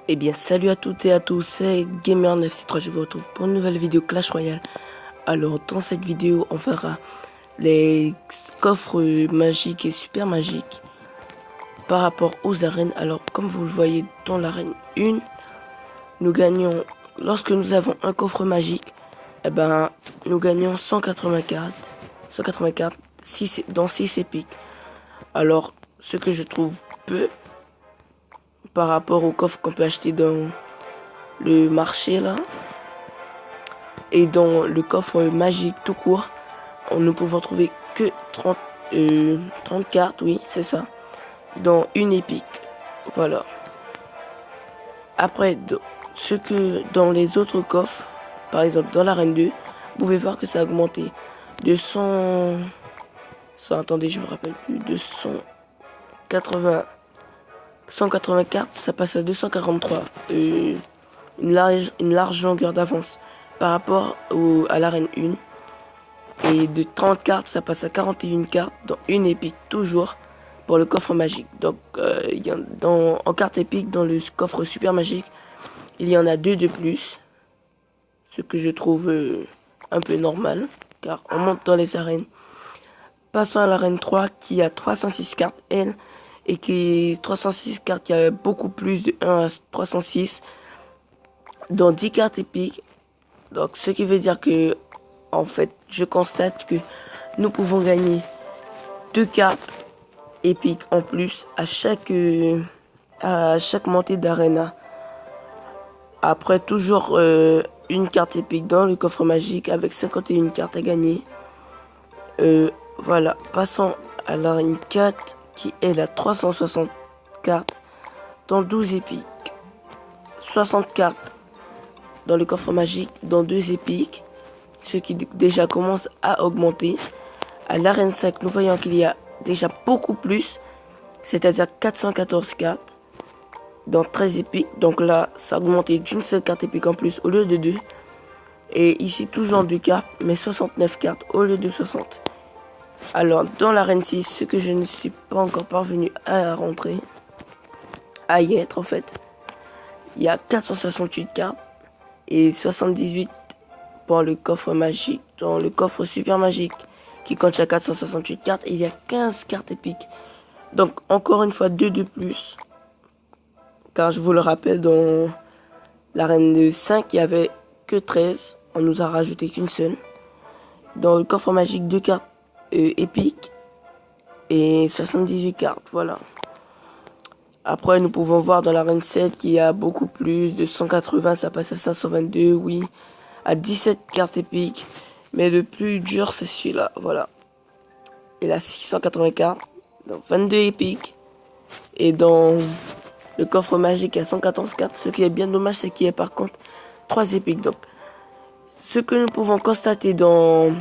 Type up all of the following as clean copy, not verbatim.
Eh bien, salut à toutes et à tous, c'est Gamer9C3, je vous retrouve pour une nouvelle vidéo Clash Royale. Alors, dans cette vidéo, on fera les coffres magiques et super magiques par rapport aux arènes. Alors, comme vous le voyez dans l'arène 1, nous gagnons, lorsque nous avons un coffre magique, eh ben, nous gagnons 184 dans 6 épiques. Alors, ce que je trouve peu par rapport au coffre qu'on peut acheter dans le marché là, et dans le coffre magique tout court, nous pouvons trouver que 30 cartes, oui, c'est ça, dans une épique. Voilà. Après, ce que dans les autres coffres, par exemple dans l'arène 2, vous pouvez voir que ça a augmenté de 100, attendez, je me rappelle plus, de 180 cartes, ça passe à 243. Une large longueur d'avance par rapport à l'arène 1. Et de 30 cartes, ça passe à 41 cartes dans une épique toujours pour le coffre magique. Donc, en carte épique, dans le coffre super magique, il y en a 2 de plus. Ce que je trouve un peu normal, car on monte dans les arènes. Passons à l'arène 3 qui a 306 cartes, elle, et qui 306 cartes qui a beaucoup plus de 1 à 306 dans 10 cartes épiques. Donc, ce qui veut dire que, en fait, je constate que nous pouvons gagner 2 cartes épiques en plus à chaque montée d'arena. Après, toujours une carte épique dans le coffre magique avec 51 cartes à gagner. Voilà, passons à l'arène 4 qui est la 360 cartes dans 12 épiques. 60 cartes dans le coffre magique dans 2 épiques, ce qui déjà commence à augmenter. À l'arène 5, nous voyons qu'il y a déjà beaucoup plus, c'est-à-dire 414 cartes dans 13 épiques. Donc là, ça a augmenté d'une seule carte épique en plus au lieu de 2. Et ici, toujours 2 cartes, mais 69 cartes au lieu de 60. Alors, dans l'arène 6, ce que je ne suis pas encore parvenu à rentrer, à y être en fait, il y a 468 cartes et 78 pour le coffre magique. Dans le coffre super magique qui contient 468 cartes, il y a 15 cartes épiques. Donc encore une fois 2 de plus. Car je vous le rappelle, dans l'arène 5, il n'y avait que 13. On nous a rajouté qu'une seule. Dans le coffre magique, 2 cartes épiques et 78 cartes. Voilà. Après, nous pouvons voir dans l'arène 7 qu'il y a beaucoup plus de 180. Ça passe à 522, oui. À 17 cartes épiques. Mais le plus dur, c'est celui-là. Voilà. Il a 680 cartes. Donc 22 épiques. Et dans le coffre magique, il y a 114 cartes. Ce qui est bien dommage, c'est qu'il y a par contre 3 épiques. Donc, ce que nous pouvons constater dans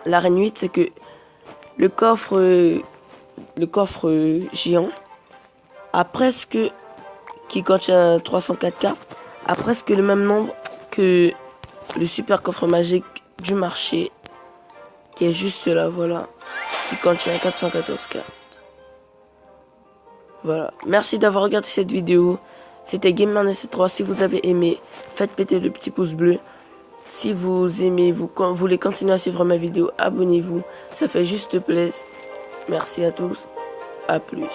l'arène 8, c'est que le coffre géant a presque, qui contient 304 cartes, a presque le même nombre que le super coffre magique du marché, qui est juste là, voilà, qui contient 414 cartes. Voilà, merci d'avoir regardé cette vidéo. C'était Gamer9C3. Si vous avez aimé, faites péter le petit pouce bleu. Si vous aimez, vous voulez continuer à suivre ma vidéo, abonnez-vous. Ça fait juste plaisir. Merci à tous. À plus.